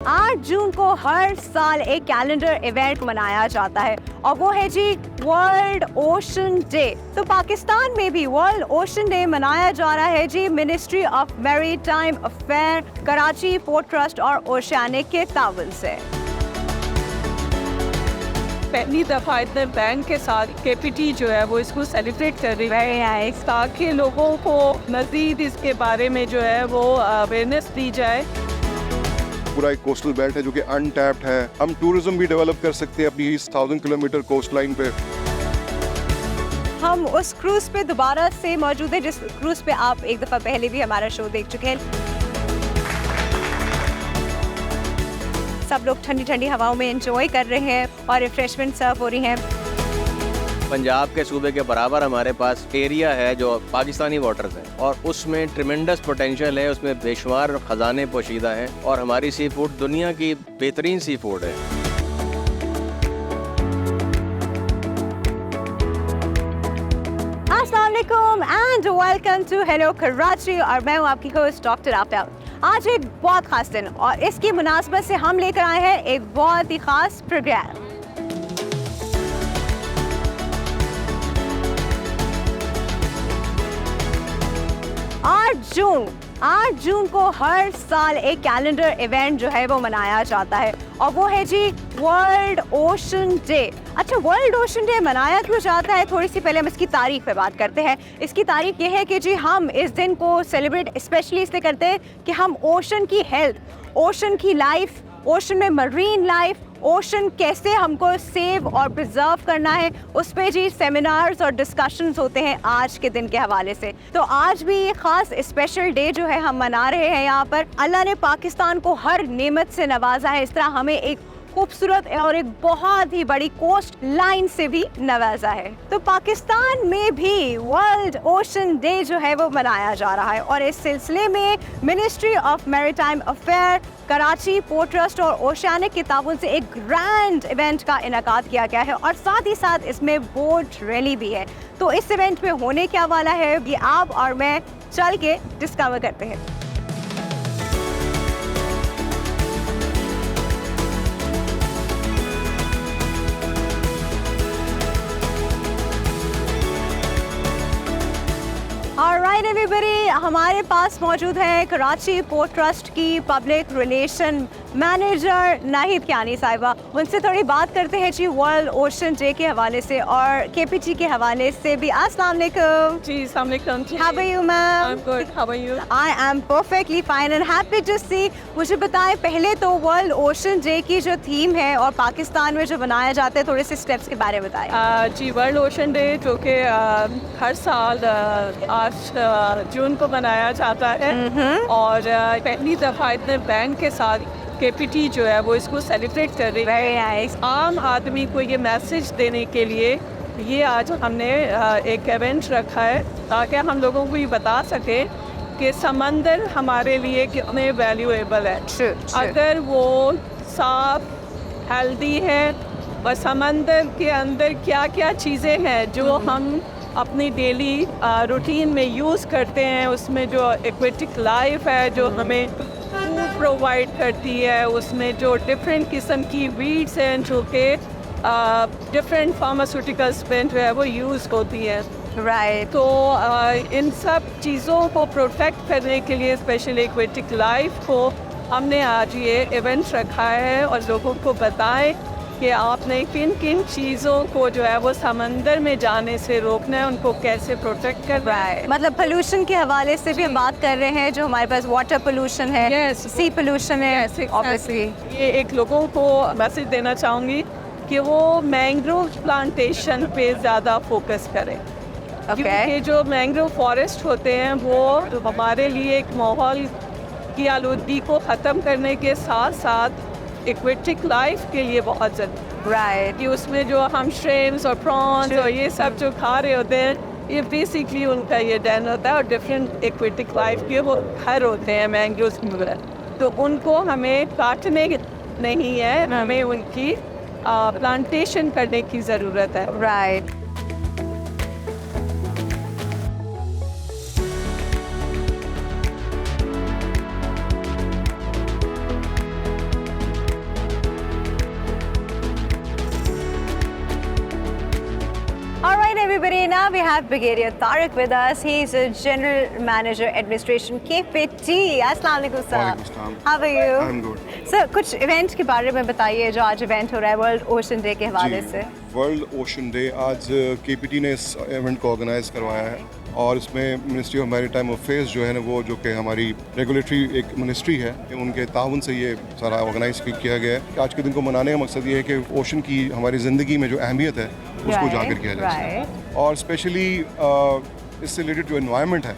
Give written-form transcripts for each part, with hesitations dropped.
8 जून को हर साल एक कैलेंडर इवेंट मनाया जाता है और वो है जी वर्ल्ड ओशन डे। तो पाकिस्तान में भी वर्ल्ड ओशन डे मनाया जा रहा है जी ministry of maritime affair, Karachi port trust और ओशियानिक के ताउन से। पहली दफ़ा इतने बैंक के साथ केपीटी जो है वो इसको सेलिब्रेट कर रही है ताकि लोगों को मज़ीद इसके बारे में जो है वो अवेयरनेस दी जाए। पूरा एक कोस्टल बेल्ट है जो कि अनटैप्ड है। हम टूरिज्म भी डेवलप कर सकते हैं अपनी 1000 किलोमीटर कोस्ट लाइन पे। हम उस क्रूज पे दोबारा से मौजूद है जिस क्रूज पे आप एक दफ़ा पहले भी हमारा शो देख चुके हैं। सब लोग ठंडी ठंडी हवाओं में एंजॉय कर रहे हैं और रिफ्रेशमेंट सर्व हो रही हैं। पंजाब के सूबे के बराबर हमारे पास एरिया है जो पाकिस्तानी वाटर्स है और उसमें ट्रिमेंडस पोटेंशियल है, उसमें बेशुमार खजाने पोशीदा हैं और हमारी सी फूड दुनिया की बेहतरीन सी फूड है। अस्सलाम वालेकुम and welcome to hello Karachi और मैं हूँ आपकी होस्ट डॉक्टर आफ्ताब। आज एक बहुत खास दिन और इसकी मुनासबत से हम लेकर आए हैं एक बहुत ही खास प्रोग्राम। 8 जून को हर साल एक कैलेंडर इवेंट जो है वो मनाया जाता है और वो है जी वर्ल्ड ओशन डे। अच्छा, वर्ल्ड ओशन डे मनाया क्यों जाता है, थोड़ी सी पहले हम इसकी तारीख पे बात करते हैं। इसकी तारीख ये है कि जी हम इस दिन को सेलिब्रेट स्पेशली इसलिए करते हैं कि हम ओशन की हेल्थ, ओशन की लाइफ, ओशन में मरीन लाइफ, ओशन कैसे हमको सेव और प्रिजर्व करना है, उस पे जी सेमिनार्स और डिस्कशंस होते हैं आज के दिन के हवाले से। तो आज भी ये खास स्पेशल डे जो है हम मना रहे हैं यहाँ पर। अल्लाह ने पाकिस्तान को हर नेमत से नवाजा है, इस तरह हमें एक खूबसूरत और एक बहुत ही बड़ी कोस्ट लाइन से भी नवाजा है। तो पाकिस्तान में भी वर्ल्ड ओशन डे जो है वो मनाया जा रहा है और इस सिलसिले में ministry of maritime affair, Karachi port trust और ओशियानिक के ताउन से एक ग्रैंड इवेंट का इनेकाद किया गया है और साथ ही साथ इसमें बोट रैली भी है। तो इस इवेंट में होने क्या वाला है ये आप और मैं चल के डिस्कवर करते हैं। ऑलराइट एवरीबॉडी, हमारे पास मौजूद है कराची पोर्ट ट्रस्ट की public relation manager Nahid Kiyani साहिबा। उनसे थोड़ी बात करते हैं जी वर्ल्ड ओशन डे के हवाले से और केपीटी के हवाले से भी। अस्सलाम वालेकुम जी, अस्सलाम वालेकुम जी। How are you ma'am? I am good, how are you? I am perfectly fine and happy to see. मुझे बताएं पहले तो वर्ल्ड ओशन डे की जो थीम है और पाकिस्तान में जो बनाया जाता है, थोड़े से स्टेप्स के बारे में बताएं। जी, वर्ल्ड ओशन डे जो कि हर साल 8 जून को मनाया जाता है और पहली दफ़ा इतने बैंक के साथ केपीटी जो है वो इसको सेलिब्रेट कर रही है। Very nice. आम आदमी को ये मैसेज देने के लिए ये आज हमने एक इवेंट रखा है ताकि हम लोगों को ये बता सके कि समंदर हमारे लिए कितने वैल्यूएबल है। अगर वो साफ हेल्दी है और समंदर के अंदर क्या क्या चीज़ें हैं जो हम अपनी डेली रूटीन में यूज़ करते हैं, उसमें जो एक्वेटिक लाइफ है जो हमें फूड प्रोवाइड करती है, उसमें जो डिफरेंट किस्म की वीड्स हैं जो कि डिफरेंट फार्मास्यूटिकल्स में जो है वो यूज़ होती हैं। राइट। तो इन सब चीज़ों को प्रोटेक्ट करने के लिए स्पेशली एक्वेटिक लाइफ को हमने आज ये इवेंट रखा है और लोगों को बताएं कि आपने किन किन चीज़ों को जो है वो समंदर में जाने से रोकना है, उनको कैसे प्रोटेक्ट करना है। मतलब पोल्यूशन के हवाले से भी हम बात कर रहे हैं, जो हमारे पास वाटर पोल्यूशन है, Yes. सी पोल्यूशन है, Yes, ऑब्वियसली। ये एक लोगों को मैसेज देना चाहूँगी कि वो मैंग्रोव प्लांटेशन पे ज़्यादा फोकस करें। क्योंकि जो मैंग्रोव फॉरेस्ट होते हैं वो हमारे लिए एक माहौल की आलूदगी को ख़त्म करने के साथ साथ एक्वेटिक लाइफ के लिए बहुत ज़रूरी। राइट। कि उसमें जो हम श्रिम्प्स और प्रॉन्स और ये सब जो खा रहे होते हैं, ये बेसिकली उनका ये डैन होता है और डिफरेंट एक्वेटिक लाइफ के वो घर होते हैं मैंग्रोव्स की वजह। तो उनको हमें काटने नहीं है, हमें उनकी प्लांटेशन करने की ज़रूरत है। Right. everybody. Now we have Brigadier Tariq with us. He's a General Manager Administration KPT. Assalamu alaikum sir. Waalaikum How are you? I'm good. Sir, कुछ इवेंट के बारे में बताइए जो आज इवेंट हो रहा है वर्ल्ड ओशन डे के हवाले से। वर्ल्ड ओशन डे आज केपीटी ने इस इवेंट को ऑर्गेनाइज करवाया है और इसमें मिनिस्ट्री ऑफ मैरीटाइम अफेयर्स जो है ना वो जो कि हमारी रेगुलेटरी एक मिनिस्ट्री है उनके ताउन से ये सारा ऑर्गेनाइज किया गया है। आज के दिन को मनाने का मकसद ये है कि ओशन की हमारी ज़िंदगी में जो अहमियत है उसको उजागर किया जाए और स्पेशली इससे रिलेटेड जो एनवायरनमेंट है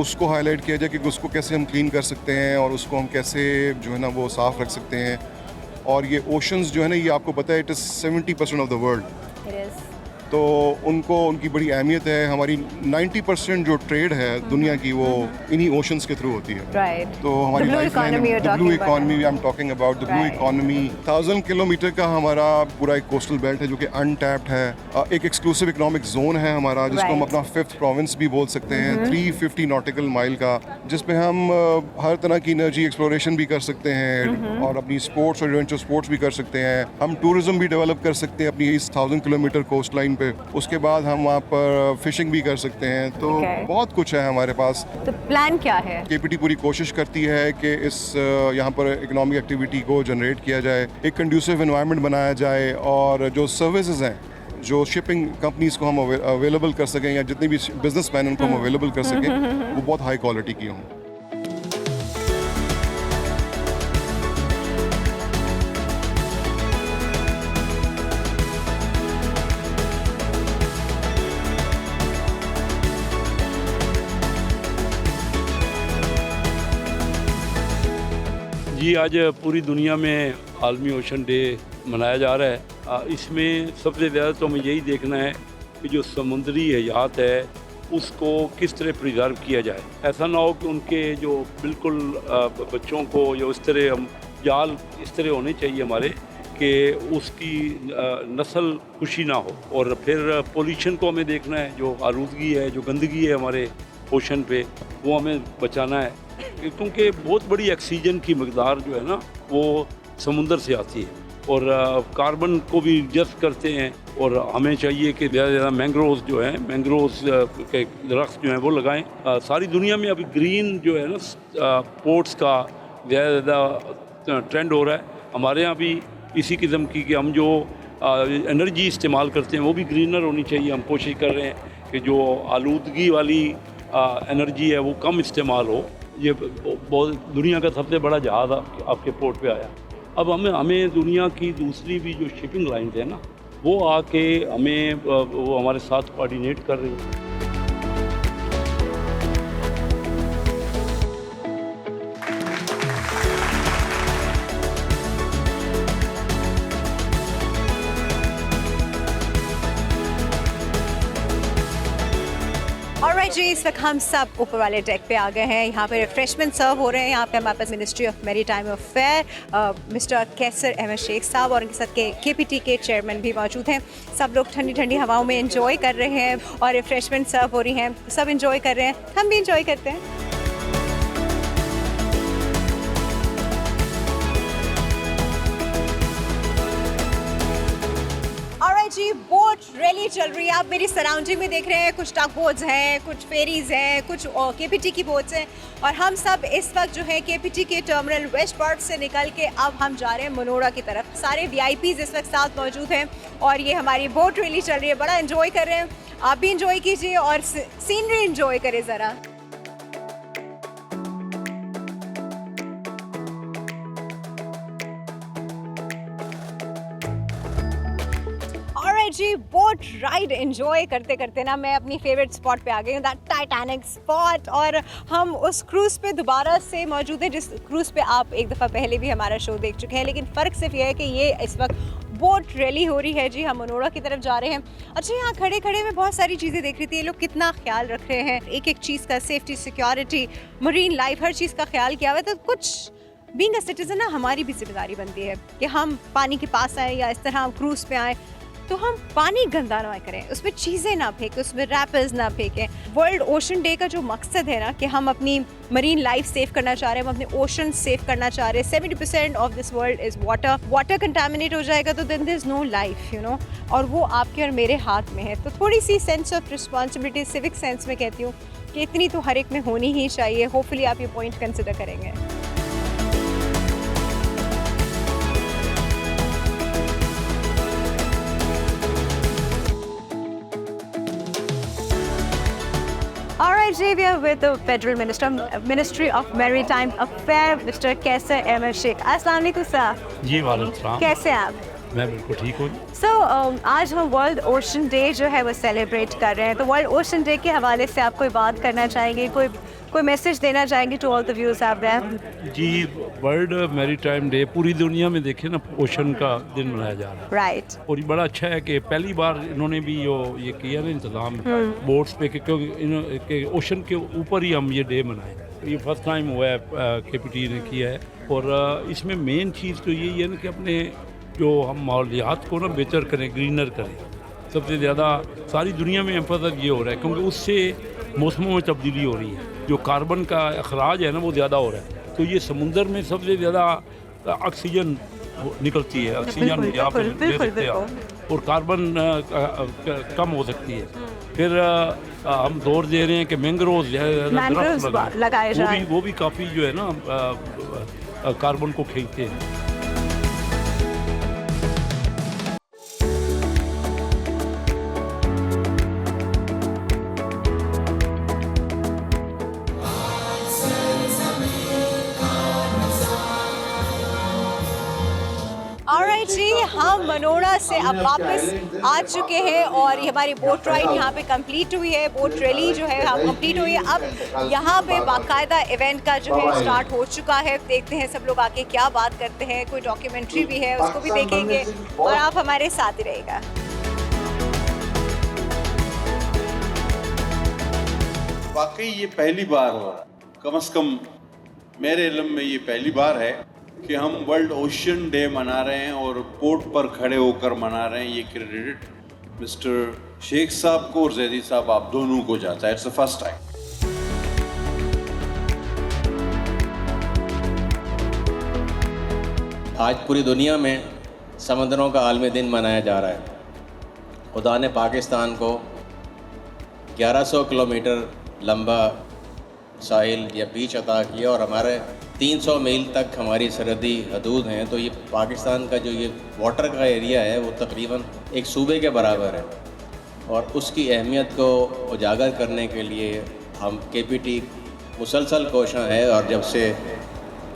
उसको हाईलाइट किया जाए कि उसको कैसे हम क्लीन कर सकते हैं और उसको हम कैसे जो है ना वो साफ़ रख सकते हैं। और ये ओशंस जो है ना ये आपको पता है it is 70% of the world, तो उनको उनकी बड़ी अहमियत है। हमारी 90% जो ट्रेड है दुनिया की वो इन्हीं ओशंस के थ्रू होती है। Right. तो हमारी The blue economy you're blue talking about. Economy I am talking about the blue Right. Economy 1000 kilometre का हमारा पूरा एक कोस्टल बेल्ट है जो कि अनटैप्ड है। एक एक्सक्लूसिव इकोनॉमिक जोन है हमारा जिसको हम Right. अपना 5th प्रोविंस भी बोल सकते हैं। 350 नॉटिकल माइल का जिसमें हम हर तरह की एनर्जी एक्सप्लोरेशन भी कर सकते हैं और अपनी स्पोर्ट्स और एडवेंचर स्पोर्ट्स भी कर सकते हैं। हम टूरिज्म भी डेवलप कर सकते हैं अपनी इस 1000 किलोमीटर कोस्ट लाइन पे। उसके बाद हम वहाँ पर फिशिंग भी कर सकते हैं। तो Okay. बहुत कुछ है हमारे पास। तो प्लान क्या है? केपीटी पूरी कोशिश करती है कि इस यहाँ पर इकोनॉमिक एक्टिविटी को जनरेट किया जाए, एक कंड्यूसिव एनवायरनमेंट बनाया जाए और जो सर्विसेज हैं जो शिपिंग कंपनीज को हम अवेलेबल कर सकें या जितने भी बिजनेसमैन उनको हम अवेलेबल कर सकें वो बहुत हाई क्वालिटी की हों। जी आज पूरी दुनिया में आलमी ओशन डे मनाया जा रहा है। इसमें सबसे ज़्यादा तो हमें यही देखना है कि जो समुद्री हयात है उसको किस तरह प्रिजर्व किया जाए। ऐसा ना हो कि उनके जो बिल्कुल बच्चों को या उस तरह हम जाल इस तरह होने चाहिए हमारे कि उसकी नस्ल खुशी ना हो। और फिर पोल्यूशन को हमें देखना है, जो आलूदगी है जो गंदगी है हमारे ओशन पे वो हमें बचाना है क्योंकि बहुत बड़ी ऑक्सीजन की मकदार जो है ना वो समुंदर से आती है और कार्बन को भी जज़्ब करते हैं। और हमें चाहिए कि ज़्यादा से ज़्यादा मैंग्रोव्स जो हैं मैंग्रोव्स के दरख्त जो हैं वो लगाएं। सारी दुनिया में अभी ग्रीन जो है ना पोर्ट्स का ज़्यादा से ज़्यादा ट्रेंड हो रहा है। हमारे यहाँ भी इसी किस्म की कि हम जो एनर्जी इस्तेमाल करते हैं वो भी ग्रीनर होनी चाहिए। हम कोशिश कर रहे हैं कि जो आलूदगी वाली एनर्जी है वो कम इस्तेमाल हो। ये बहुत दुनिया का सबसे बड़ा जहाज़ आपके पोर्ट पे आया। अब हमें दुनिया की दूसरी भी जो शिपिंग लाइन्स है ना वो आके हमें वो हमारे साथ कोऑर्डिनेट कर रही हैं। ऑलराइट जी, इस वक्त हम सब ऊपर वाले डेक पे आ गए हैं। यहाँ पे रिफ्रेशमेंट सर्व हो रहे हैं। यहाँ पे हमारे पास ministry of maritime affair mister Qaiser Ahmed Sheikh sahab और उनके साथ केपीटी के चेयरमैन भी मौजूद हैं। सब लोग ठंडी ठंडी हवाओं में एंजॉय कर रहे हैं और रिफ्रेशमेंट सर्व हो रही हैं। सब एंजॉय कर रहे हैं, हम भी एंजॉय करते हैं। जी बोट रैली चल रही है। आप मेरी सराउंडिंग में देख रहे हैं कुछ टग बोट्स हैं, कुछ फेरीज हैं, कुछ केपीटी की बोट्स हैं और हम सब इस वक्त जो है केपीटी के टर्मिनल वेस्ट पार्ट से निकल के अब हम जा रहे हैं मनोड़ा की तरफ। सारे वीआईपीज इस वक्त साथ मौजूद हैं और ये हमारी बोट रैली चल रही है। बड़ा एंजॉय कर रहे हैं, आप भी एंजॉय कीजिए और सीनरी एंजॉय करें ज़रा। जी बोट राइड एंजॉय करते करते ना मैं अपनी फेवरेट स्पॉट पे आ गई हूँ, दैट टाइटैनिक स्पॉट। और हम उस क्रूज़ पे दोबारा से मौजूद हैं जिस क्रूज़ पे आप एक दफ़ा पहले भी हमारा शो देख चुके हैं। लेकिन फ़र्क सिर्फ ये है कि ये इस वक्त बोट रैली हो रही है। जी हम मनोड़ा की तरफ जा रहे हैं। अच्छा, यहाँ खड़े खड़े में बहुत सारी चीज़ें देख रही थी। ये लोग कितना ख्याल रख रहे हैं एक एक चीज़ का, सेफ्टी, सिक्योरिटी, मरीन लाइफ, हर चीज़ का ख्याल किया हुआ है। तो कुछ बीइंग अ सिटीजन ना हमारी भी जिम्मेदारी बनती है कि हम पानी के पास आए या इस तरह हम क्रूज़ पे आए तो हम पानी गंदा ना करें, उसमें चीज़ें ना फेंकें, उसमें रैपर्स ना फेंकें। वर्ल्ड ओशन डे का जो मकसद है ना कि हम अपनी मरीन लाइफ सेव करना चाह रहे हैं, हम अपने ओशन सेव करना चाह रहे हैं। 70% of this world is water. Water contaminate हो जाएगा तो then there is no life, you know, और वो आपके और मेरे हाथ में है। तो थोड़ी सी sense of responsibility, civic sense में कहती हूँ कि इतनी तो हर एक में होनी ही चाहिए। होपफुली आप ये पॉइंट कंसिडर करेंगे। All right, Jay, we are with the Federal Minister, Ministry of Maritime Affairs, Mr. Kaisar Ahmed Sheikh. अस्सलाम वालेकुम सर। जी वालेकुम सलाम। कैसे हैं आप? मैं बिल्कुल ठीक हूँ। सो आज हम वर्ल्ड ओशन डे जो है वो सेलिब्रेट कर रहे हैं, तो वर्ल्ड ओशन डे के हवाले से आप कोई बात करना चाहेंगे, कोई मैसेज देना चाहेंगे to all the viewers out there? जी, वर्ल्ड मैरीटाइम डे पूरी दुनिया में देखें ना ओशन का दिन मनाया जा रहा है। राइट। और ये बड़ा अच्छा है कि पहली बार इन्होंने भी ये किया ना इंतज़ाम बोट्स पे कि ओशन के ऊपर ही हम ये डे मनाएं। ये फर्स्ट टाइम हुआ है KPT ने किया है। और इसमें मेन चीज़ तो यही है ना कि अपने जो हम माहौलियात को ना बेहतर करें, ग्रीनर करें। सबसे ज़्यादा सारी दुनिया में एम्फेसाइज ये हो रहा है क्योंकि उससे मौसमों में तब्दीली हो रही है। जो कार्बन का अखराज है ना वो ज़्यादा हो रहा है। तो ये समुंदर में सबसे ज़्यादा ऑक्सीजन निकलती है, ऑक्सीजन यहाँ पे ले सकते हैं और कार्बन कम हो सकती है। फिर हम जोर दे रहे हैं कि मैंग्रोव लगाए जाएं। वो भी काफ़ी जो है ना कार्बन को खींचते हैं। ऑलराइट जी, हम मनोड़ा से अब वापस आ चुके हैं और ये हमारी बोट राइड यहाँ पे कंप्लीट हुई है। बोट रैली जो है कंप्लीट हुई है। अब यहाँ पे बाकायदा इवेंट का जो है स्टार्ट हो चुका है। देखते हैं सब लोग आके क्या बात करते हैं। कोई डॉक्यूमेंट्री भी है, उसको भी देखेंगे और आप हमारे साथ ही रहेगा। वाकई ये पहली बार हो रहा है, कम से कम मेरे इल्म में ये पहली बार है कि हम वर्ल्ड ओशन डे मना रहे हैं और पोर्ट पर खड़े होकर मना रहे हैं। ये क्रेडिट मिस्टर शेख साहब को और जैदी साहब आप दोनों को जाता है। It's the first time. आज पूरी दुनिया में समंदरों का आलमी दिन मनाया जा रहा है। खुदा ने पाकिस्तान को 1100 किलोमीटर लंबा साहिल या बीच अता किया और हमारे 300 मील तक हमारी सरहदी हदूद हैं। तो ये पाकिस्तान का जो ये वाटर का एरिया है वो तकरीबन एक सूबे के बराबर है और उसकी अहमियत को उजागर करने के लिए हम KPT मुसलसल कोशिश है। और जब से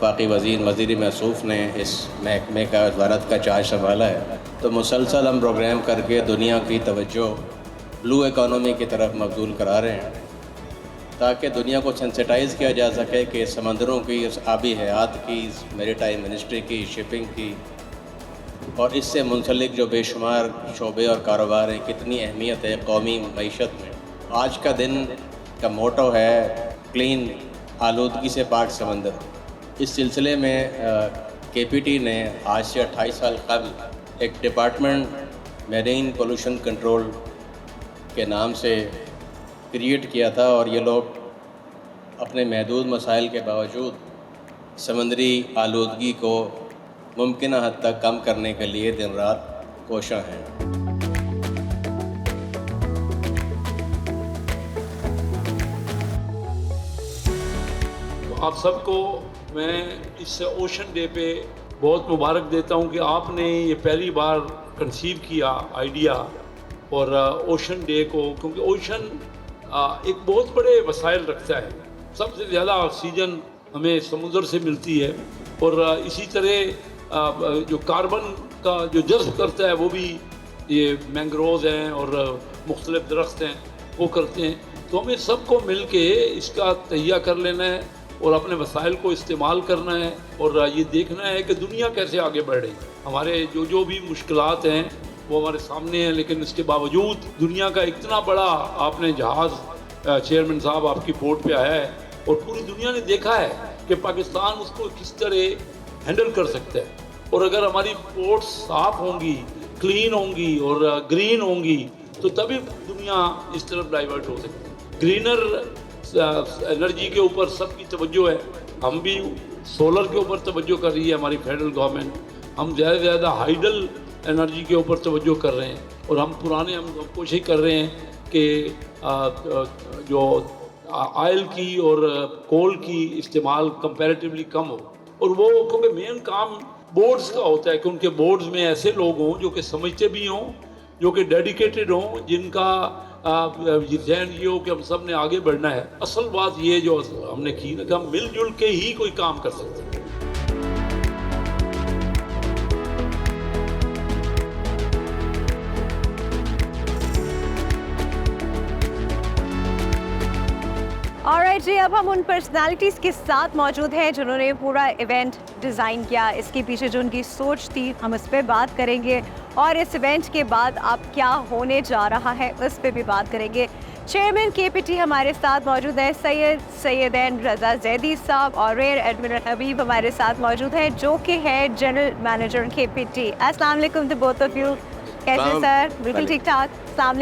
बाकी वज़ीर मौसूफ़ ने इस महकमे का वज़ारत का चार्ज संभाला है तो मुसलसल हम प्रोग्राम करके दुनिया की तवज्जो ब्लू इकॉनमी की तरफ मबज़ूल करा रहे हैं ताकि दुनिया को सेंसिटाइज़ किया जा सके कि समंदरों की, आबी हयात की, मैरीटाइम मिनिस्ट्री की, शिपिंग की और इससे मुंसलिक जो बेशुमार शोबे और कारोबार हैं कितनी अहमियत है कौमी मईशत में। आज का दिन का मोटो है क्लीन, आलूदगी से पाक समंदर। इस सिलसिले में KPT ने आज से 28 साल कबल एक डिपार्टमेंट मेरीन पोल्यूशन कंट्रोल के नाम से क्रिएट किया था और ये लोग अपने महदूद मसाइल के बावजूद समंदरी आलूदगी को मुमकिन हद तक कम करने के लिए दिन रात कोशिश हैं। तो आप सबको मैं इस ओशन डे पे बहुत मुबारक देता हूँ कि आपने ये पहली बार कंसीव किया आइडिया और ओशन डे को, क्योंकि ओशन एक बहुत बड़े वसाइल रखता है। सबसे ज़्यादा ऑक्सीजन हमें समुद्र से मिलती है और इसी तरह जो कार्बन का जो जज़्ब करता है वो भी ये मैंग्रोव हैं और मुख्तलिफ दरख्त हैं वो करते हैं। तो हमें सबको मिल के इसका तहिया कर लेना है और अपने वसाइल को इस्तेमाल करना है और ये देखना है कि दुनिया कैसे आगे बढ़ रही है। हमारे जो भी मुश्किलात हैं वो हमारे सामने हैं, लेकिन इसके बावजूद दुनिया का इतना बड़ा आपने जहाज़, चेयरमैन साहब आपकी बोट पे आया है और पूरी दुनिया ने देखा है कि पाकिस्तान उसको किस तरह हैंडल कर सकता है। और अगर हमारी पोर्ट्स साफ़ होंगी, क्लीन होंगी और ग्रीन होंगी तो तभी दुनिया इस तरफ डाइवर्ट हो सकती है। ग्रीनर एनर्जी के ऊपर सबकी तवज्जो है, हम भी सोलर के ऊपर तवज्जो कर रही है हमारी फेडरल गवर्नमेंट। हम ज़्यादा से ज़्यादा हाइडल एनर्जी के ऊपर तवज्जो कर रहे हैं और हम कोशिश कर रहे हैं कि जो ऑयल की और कोल की इस्तेमाल कंपैरेटिवली कम हो। और वो क्योंकि मेन काम बोर्ड्स का होता है कि उनके बोर्ड्स में ऐसे लोग हों जो कि समझते भी हों, जो कि डेडिकेटेड हों, जिनका जहन ये हो कि हम सब ने आगे बढ़ना है। असल बात ये जो हमने की ना कि हम मिलजुल के ही कोई काम कर सकते हैं। ऑलराइट जी, अब हम उन पर्सनालिटीज़ के साथ मौजूद हैं जिन्होंने पूरा इवेंट डिज़ाइन किया। इसके पीछे जो उनकी सोच थी हम उस पर बात करेंगे और इस इवेंट के बाद अब क्या होने जा रहा है उस पर भी बात करेंगे। चेयरमैन केपीटी हमारे साथ मौजूद हैं सैयद रज़ा जैदी साहब और रेयर एडमिरल हबीब हमारे साथ मौजूद हैं जो कि है जनरल मैनेजर केपीटी। अस्सलाम वालेकुम टू बोथ ऑफ यू। कैसे सर? बिल्कुल ठीक ठाक। अस्सलाम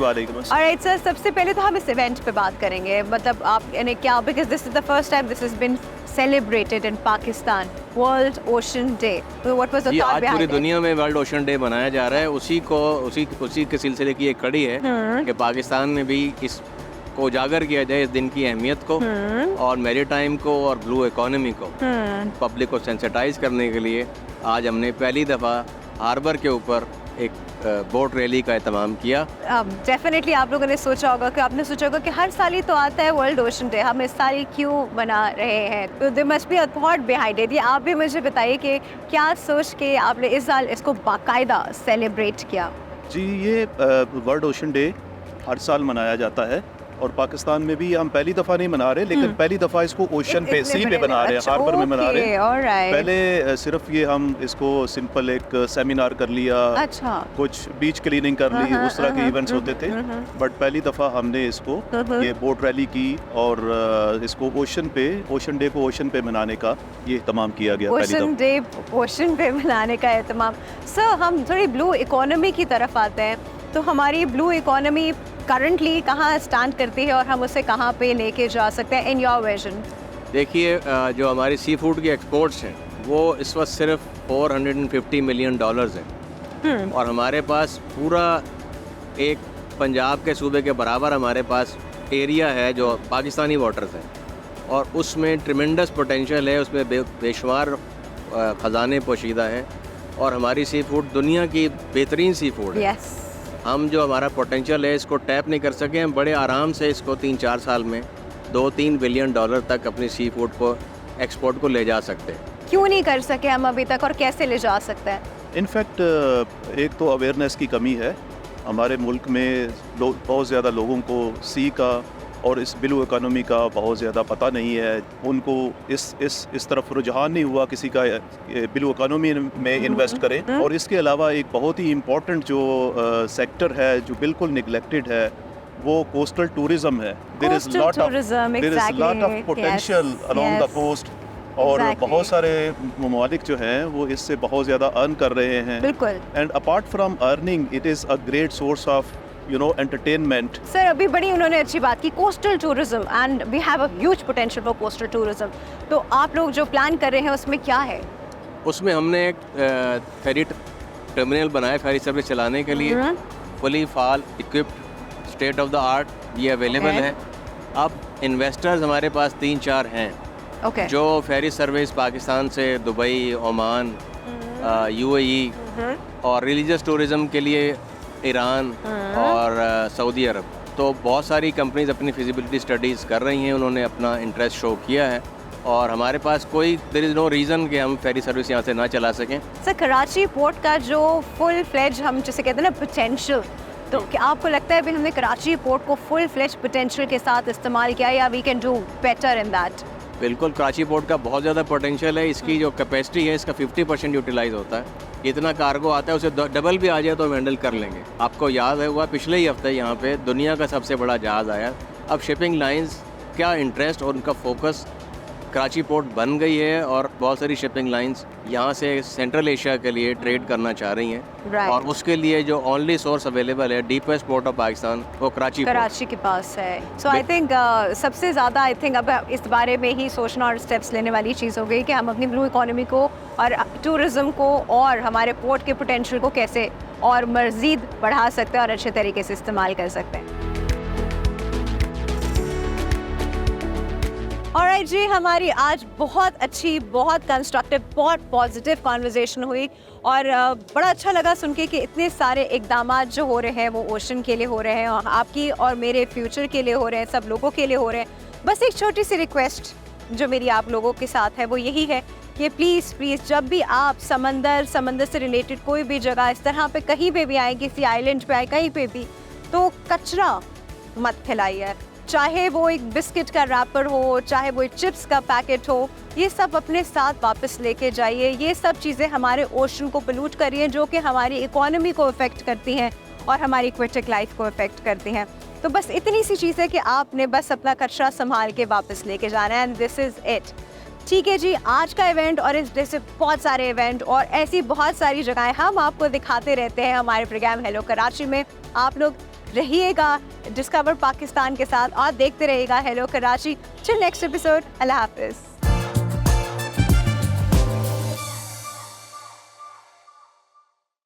वालेकुम। ऑलराइट सर, सबसे पहले तो हम इस इवेंट पे बात करेंगे, मतलब आप यानी क्या, because this is the first time this has been celebrated in Pakistan, world ocean day. What was the thought आज बिहाइंड पूरी इट? दुनिया में वर्ल्ड ओशन डे मनाया जा रहा है। उसी के सिलसिले की एक कड़ी है कि पाकिस्तान में भी इसको उजागर किया जाए, इस दिन की अहमियत को और मैरीटाइम को और ब्लू इकोनॉमी को पब्लिक को सेंसिटाइज करने के लिए आज हमने पहली दफ़ा हार्बर के ऊपर एक बोट रैली का एहतमाम किया। डेफिनेटली आप लोगों ने सोचा होगा कि आपने सोचा होगा कि हर साल ही तो आता है वर्ल्ड ओशन डे, हम इस साल ही क्यों मना रहे हैं? तो there must be a thought behind it. ये आप भी मुझे बताइए कि क्या सोच के आपने इस साल इसको बाकायदा सेलिब्रेट किया? जी, ये वर्ल्ड ओशन डे हर साल मनाया जाता है और पाकिस्तान में भी हम पहली दफ़ा नहीं मना रहे, लेकिन पहली दफ़ा इसको ओशन पे, सी पे बना रहे हैं, हार्बर में मना रहे हैं। पहले सिर्फ ये हम इसको सिंपल एक सेमिनार कर लिया, अच्छा, कुछ बीच क्लीनिंग कर ली, उस तरह के इवेंट्स होते थे। बट पहली दफ़ा हमने इसको ये बोट रैली की और इसको ओशन डे को ओशन पे मनाने का ये एहतमाम किया गया। ओशन डे ओशन पे मनाने का एहतमाम। सर, हम थोड़ी ब्लू इकोनॉमी की तरफ आते हैं, तो हमारी ब्लू इकोनॉमी करंटली कहाँ स्टैंड करती है और हम उसे कहाँ पे लेके जा सकते हैं इन योर विजन? देखिए, जो हमारी सी फूड की एक्सपोर्ट्स हैं वो इस वक्त सिर्फ $450 मिलियन हैं और हमारे पास पूरा एक पंजाब के सूबे के बराबर हमारे पास एरिया है जो पाकिस्तानी वाटर्स हैं और उसमें ट्रिमेंडस पोटेंशियल है, उसमें बेशुमार ख़जाने पोशीदा हैं और हमारी सी फूड दुनिया की बेहतरीन सी फूड है। हम जो हमारा पोटेंशियल है इसको टैप नहीं कर सके। हम बड़े आराम से इसको 3-4 साल में $2-3 बिलियन तक अपनी सी फूड को एक्सपोर्ट को ले जा सकते हैं। क्यों नहीं कर सके हम अभी तक और कैसे ले जा सकते हैं? इनफैक्ट एक तो अवेयरनेस की कमी है हमारे मुल्क में, बहुत ज़्यादा लोगों को सी का और इस ब्लू इकोनॉमी का बहुत ज़्यादा पता नहीं है। उनको इस तरफ रुझान नहीं हुआ किसी का ब्लू इकोनॉमी में इन्वेस्ट करें। और इसके अलावा एक बहुत ही इम्पोर्टेंट जो सेक्टर है जो बिल्कुल निगलेक्टेड है वो कोस्टल टूरिज़म है। There is lot of potential along the coast और बहुत सारे ममालिक जो हैं वो इससे बहुत ज़्यादा अर्न कर रहे हैं। And apart from earning it is a great source of entertainment. Sir, अभी बड़ी उन्होंने अच्छी बात की, coastal tourism, and we have a huge potential for coastal tourism. तो आप लोग जो प्लान कर रहे हैं उसमें क्या है? उसमें हमने एक फेरी टर्मिनल बनाया फेरी सर्विस चलाने के लिए, fully fall equipped, state of the art, ये अवेलेबल है। अब इन्वेस्टर्स हमारे पास 3-4 हैं जो फेरी सर्विस पाकिस्तान से दुबई, ओमान, UAE और रिलीजियस टूरिज़म के लिए ईरान और सऊदी अरब, तो बहुत सारी कंपनीज अपनी फिजिबिलिटी स्टडीज़ कर रही हैं, उन्होंने अपना इंटरेस्ट शो किया है और हमारे पास कोई देयर इज़ नो रीज़न कि हम फेरी सर्विस यहाँ से ना चला सकें। सर, कराची पोर्ट का जो फुल फ्लेज हम जिसे कहते हैं ना पोटेंशियल, तो क्या आपको लगता है भी हमने कराची पोर्ट को फुल फ्लेज पोटेंशियल के साथ इस्तेमाल किया या we can do better in that? बिल्कुल, कराची पोर्ट का बहुत ज़्यादा पोटेंशियल है। इसकी जो कैपेसिटी है इसका 50% यूटिलाइज होता है। इतना कार्गो आता है उसे डबल भी आ जाए तो हम हैंडल कर लेंगे। आपको याद है हुआ पिछले ही हफ्ते यहाँ पे दुनिया का सबसे बड़ा जहाज़ आया। अब शिपिंग लाइंस क्या इंटरेस्ट और उनका फोकस कराची पोर्ट बन गई है और बहुत सारी शिपिंग लाइंस यहाँ से सेंट्रल एशिया के लिए ट्रेड करना चाह रही हैं Right. और उसके लिए जो ओनली सोर्स अवेलेबल है डीपेस्ट पोर्ट ऑफ पाकिस्तान वो कराची पोर्ट। कराची के पास है। सो आई थिंक सबसे ज़्यादा आई थिंक अब इस बारे में ही सोचना और स्टेप्स लेने वाली चीज़ हो गई कि हम अपनी ब्लू इकोनॉमी को और टूरिज़्म को और हमारे पोर्ट के पोटेंशियल को कैसे और मज़ीद बढ़ा सकते हैं और अच्छे तरीके से इस्तेमाल कर सकते हैं। ऑलराइट जी, हमारी आज बहुत अच्छी, बहुत कंस्ट्रक्टिव, बहुत पॉजिटिव कॉन्वर्जेसन हुई और बड़ा अच्छा लगा सुन के कि इतने सारे इकदामात जो हो रहे हैं वो ओशन के लिए हो रहे हैं और आपकी और मेरे फ्यूचर के लिए हो रहे हैं, सब लोगों के लिए हो रहे हैं। बस एक छोटी सी रिक्वेस्ट जो मेरी आप लोगों के साथ है वो यही है कि प्लीज़ जब भी आप समंदर से रिलेटेड कोई भी जगह इस तरह पे कहीं पे भी आए, किसी आइलैंड पे आए, कहीं पे भी, तो कचरा मत फैलाइए। चाहे वो एक बिस्किट का रैपर हो, चाहे वो एक चिप्स का पैकेट हो, ये सब अपने साथ वापस लेके जाइए। ये सब चीज़ें हमारे ओशन को पोल्यूट कर रही हैं, जो कि हमारी इकोनॉमी को अफेक्ट करती हैं और हमारी एक्वेटिक लाइफ को अफेक्ट करती हैं। तो बस इतनी सी चीज़ है कि आपने बस अपना कचरा संभाल के वापस लेके जाना है, एंड दिस इज़ इट। ठीक है जी, आज का इवेंट और इस जैसे बहुत सारे इवेंट और ऐसी बहुत सारी जगहें हम आपको दिखाते रहते हैं हमारे प्रोग्राम हेलो कराची में। आप लोग रहिएगा डिस्कवर पाकिस्तान के साथ और देखते रहिएगा hello Karachi. Till next episode, Allah हाफिज़।